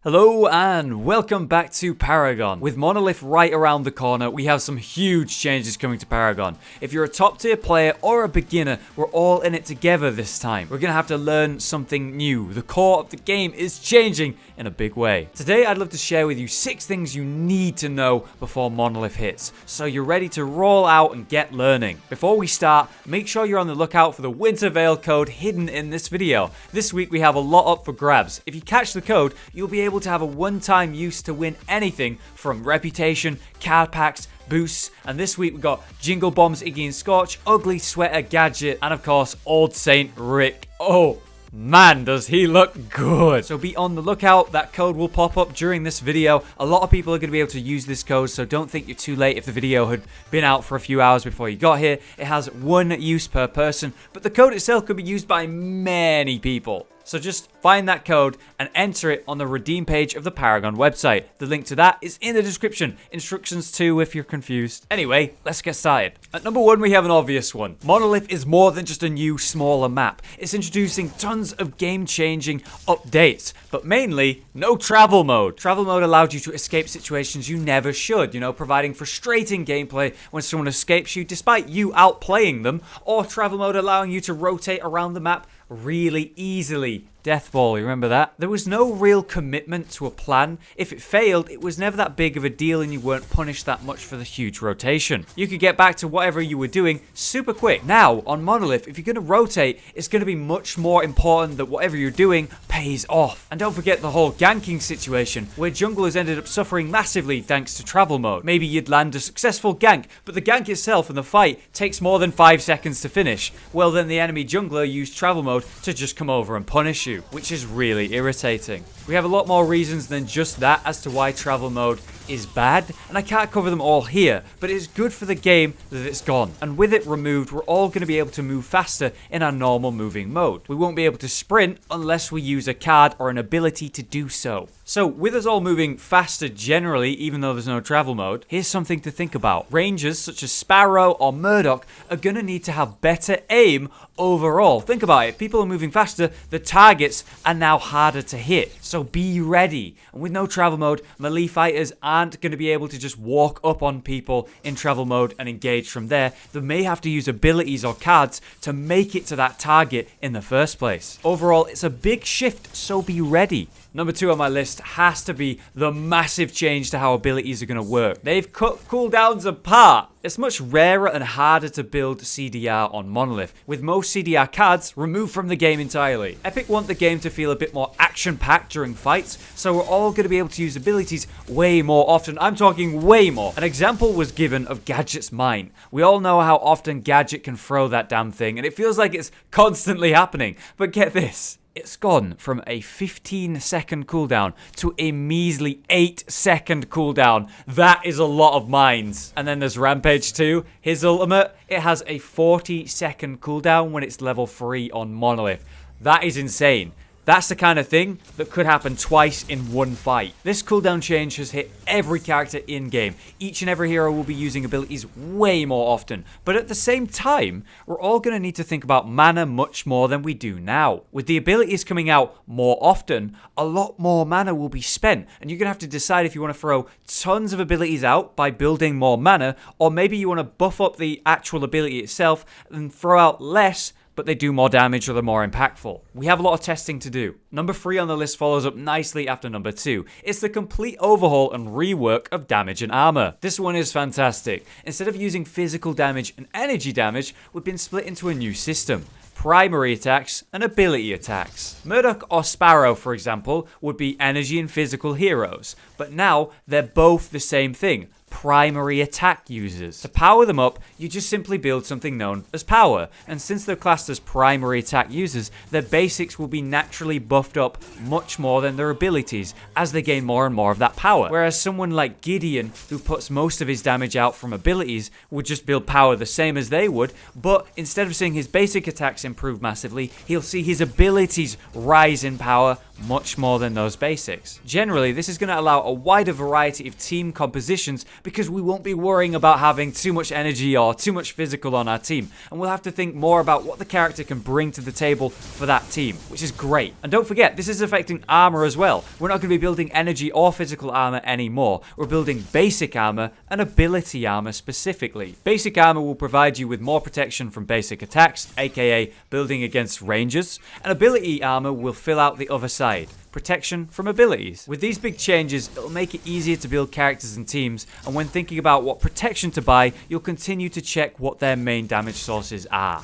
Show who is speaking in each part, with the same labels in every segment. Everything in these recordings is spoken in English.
Speaker 1: Hello and welcome back to Paragon. With Monolith right around the corner, we have some huge changes coming to Paragon. If you're a top tier player or a beginner, we're all in it together this time. We're gonna have to learn something new. The core of the game is changing in a big way. Today, I'd love to share with you 6 things you need to know before Monolith hits, so you're ready to roll out and get learning. Before we start, make sure you're on the lookout for the Winterveil code hidden in this video. This week, we have a lot up for grabs. If you catch the code, you'll be able to have a one-time use to win anything from reputation, card packs, boosts, and this week we got Jingle Bombs, Iggy and Scorch, Ugly Sweater Gadget, and of course Old Saint Rick. Oh man, does he look good. So be on the lookout. That code will pop up during this video. A lot of people are going to be able to use this code, so don't think you're too late if the video had been out for a few hours before you got here. It has 1 use per person, but the code itself could be used by many people. So just find that code and enter it on the redeem page of the Paragon website. The link to that is in the description. Instructions too if you're confused. Anyway, let's get started. At number 1, we have an obvious one. Monolith is more than just a new, smaller map. It's introducing tons of game-changing updates, but mainly no travel mode. Travel mode allowed you to escape situations you never should, providing frustrating gameplay when someone escapes you despite you outplaying them, or travel mode allowing you to rotate around the map really easily. Death ball, you remember that? There was no real commitment to a plan. If it failed, it was never that big of a deal and you weren't punished that much for the huge rotation. You could get back to whatever you were doing super quick. Now, on Monolith, if you're going to rotate, it's going to be much more important that whatever you're doing pays off. And don't forget the whole ganking situation, where junglers ended up suffering massively thanks to travel mode. Maybe you'd land a successful gank, but the gank itself in the fight takes more than 5 seconds to finish. Well, then the enemy jungler used travel mode to just come over and punish you, which is really irritating. We have a lot more reasons than just that as to why travel mode is bad, and I can't cover them all here, but it's good for the game that it's gone. And with it removed, we're all going to be able to move faster in our normal moving mode. We won't be able to sprint unless we use a card or an ability to do so. So with us all moving faster generally, even though there's no travel mode, here's something to think about. Rangers such as Sparrow or Murdoch are going to need to have better aim overall. Think about it. People are moving faster, the targets are now harder to hit. So be ready. And with no travel mode, melee fighters aren't going to be able to just walk up on people in travel mode and engage from there. They may have to use abilities or cards to make it to that target in the first place. Overall, it's a big shift, so be ready. Number 2 on my list has to be the massive change to how abilities are going to work. They've cut cooldowns apart. It's much rarer and harder to build CDR on Monolith, with most CDR cards removed from the game entirely. Epic want the game to feel a bit more action-packed during fights, so we're all going to be able to use abilities way more often. I'm talking way more. An example was given of Gadget's Mine. We all know how often Gadget can throw that damn thing, and it feels like it's constantly happening. But get this. It's gone from a 15-second cooldown to a measly 8-second cooldown. That is a lot of mines. And then there's Rampage 2. His ultimate, it has a 40-second cooldown when it's level 3 on Monolith. That is insane. That's the kind of thing that could happen twice in one fight. This cooldown change has hit every character in-game. Each and every hero will be using abilities way more often. But at the same time, we're all going to need to think about mana much more than we do now. With the abilities coming out more often, a lot more mana will be spent. And you're going to have to decide if you want to throw tons of abilities out by building more mana, or maybe you want to buff up the actual ability itself and throw out less, but they do more damage or they're more impactful. We have a lot of testing to do. Number 3 on the list follows up nicely after number 2. It's the complete overhaul and rework of damage and armor. This one is fantastic. Instead of using physical damage and energy damage, we've been split into a new system. Primary attacks and ability attacks. Murdoch or Sparrow, for example, would be energy and physical heroes, but now they're both the same thing. Primary attack users. To power them up, you just simply build something known as power, and since they're classed as primary attack users, their basics will be naturally buffed up much more than their abilities as they gain more and more of that power. Whereas someone like Gideon, who puts most of his damage out from abilities, would just build power the same as they would, but instead of seeing his basic attacks improve massively, he'll see his abilities rise in power much more than those basics. Generally, this is going to allow a wider variety of team compositions because we won't be worrying about having too much energy or too much physical on our team, and we'll have to think more about what the character can bring to the table for that team, which is great. And don't forget, this is affecting armor as well. We're not going to be building energy or physical armor anymore. We're building basic armor and ability armor specifically. Basic armor will provide you with more protection from basic attacks, aka building against rangers, and ability armor will fill out the other side, protection from abilities. With these big changes, it'll make it easier to build characters and teams, and when thinking about what protection to buy, you'll continue to check what their main damage sources are.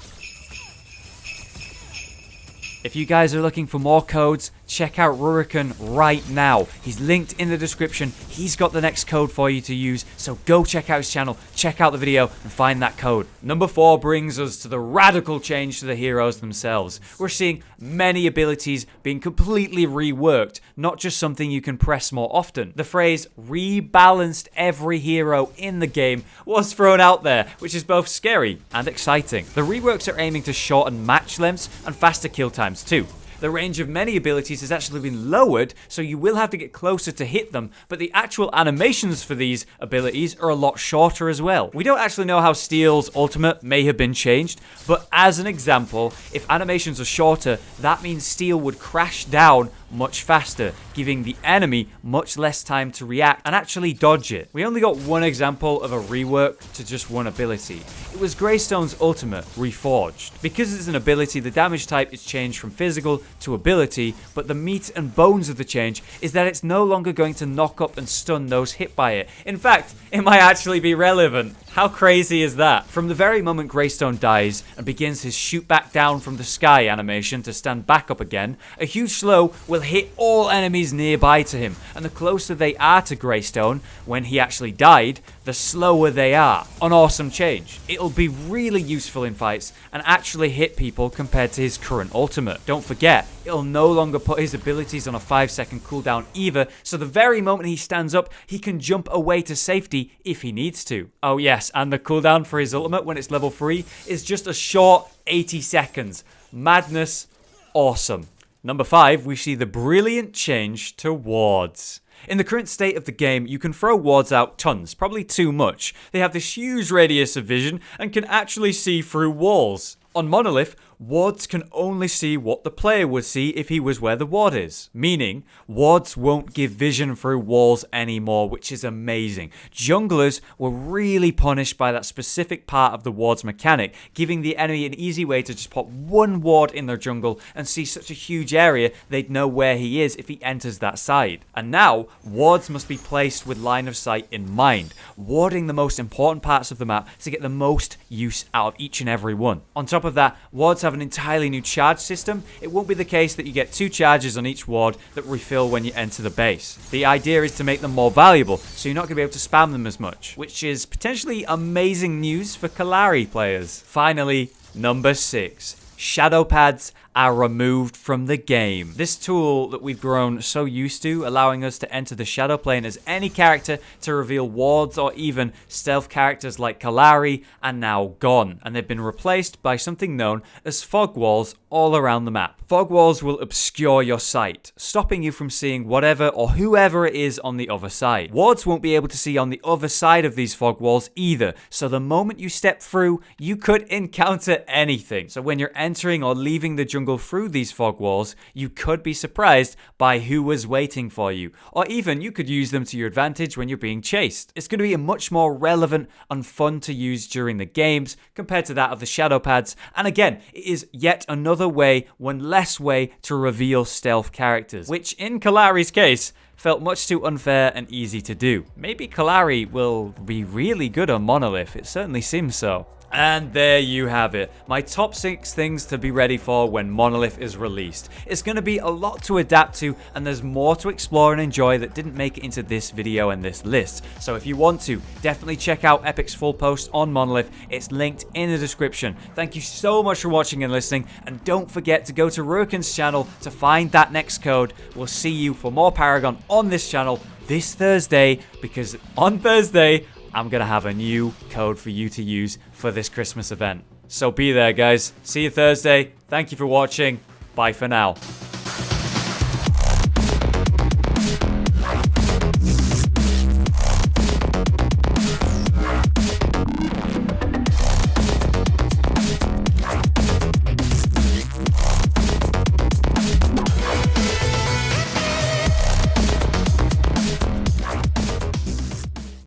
Speaker 1: If you guys are looking for more codes, check out Rurikhan right now. He's linked in the description. He's got the next code for you to use, so go check out his channel, check out the video, and find that code. Number 4 brings us to the radical change to the heroes themselves. We're seeing many abilities being completely reworked, not just something you can press more often. The phrase rebalanced every hero in the game was thrown out there, which is both scary and exciting. The reworks are aiming to shorten match lengths and faster kill times too. The range of many abilities has actually been lowered, so you will have to get closer to hit them, but the actual animations for these abilities are a lot shorter as well. We don't actually know how Steel's ultimate may have been changed, but as an example, if animations are shorter, that means Steel would crash down much faster, giving the enemy much less time to react and actually dodge it. We only got one example of a rework to just one ability. It was Greystone's ultimate, Reforged. Because it's an ability, the damage type is changed from physical to ability, but the meat and bones of the change is that it's no longer going to knock up and stun those hit by it. In fact, it might actually be relevant. How crazy is that? From the very moment Greystone dies and begins his shoot back down from the sky animation to stand back up again, a huge slow will hit all enemies nearby to him, and the closer they are to Greystone when he actually died, the slower they are. An awesome change. It'll be really useful in fights and actually hit people compared to his current ultimate. Don't forget, it'll no longer put his abilities on a 5-second cooldown either, so the very moment he stands up, he can jump away to safety if he needs to. Oh yes, and the cooldown for his ultimate when it's level 3 is just a short 80 seconds. Madness. Awesome. Number 5, we see the brilliant change to wards. In the current state of the game, you can throw wards out tons, probably too much. They have this huge radius of vision and can actually see through walls. On Monolith, wards can only see what the player would see if he was where the ward is. Meaning, wards won't give vision through walls anymore, which is amazing. Junglers were really punished by that specific part of the wards mechanic, giving the enemy an easy way to just pop one ward in their jungle and see such a huge area they'd know where he is if he enters that side. And now, wards must be placed with line of sight in mind, warding the most important parts of the map to get the most use out of each and every one. On top of that, wards have an entirely new charge system. It won't be the case that you get 2 charges on each ward that refill when you enter the base. The idea is to make them more valuable, so you're not going to be able to spam them as much, which is potentially amazing news for Kallari players. Finally, number 6. Shadow pads are removed from the game. This tool that we've grown so used to, allowing us to enter the shadow plane as any character to reveal wards or even stealth characters like Kallari, are now gone, and they've been replaced by something known as fog walls all around the map. Fog walls will obscure your sight, stopping you from seeing whatever or whoever it is on the other side. Wards won't be able to see on the other side of these fog walls either, so the moment you step through, you could encounter anything. So when you're entering or leaving the jungle through these fog walls, you could be surprised by who was waiting for you, or even you could use them to your advantage when you're being chased. It's going to be a much more relevant and fun to use during the games compared to that of the shadow pads, and again, it is yet another way, one less way to reveal stealth characters, which in Kallari's case felt much too unfair and easy to do. Maybe Kallari will be really good on Monolith, it certainly seems so. And there you have it, my top 6 things to be ready for when Monolith is released. It's going to be a lot to adapt to, and there's more to explore and enjoy that didn't make it into this video and this list. So if you want to, definitely check out Epic's full post on Monolith. It's linked in the description. Thank you so much for watching and listening, and don't forget to go to Rurikhan's channel to find that next code. We'll see you for more Paragon on this channel this Thursday, because on Thursday, I'm going to have a new code for you to use for this Christmas event. So be there, guys. See you Thursday. Thank you for watching. Bye for now.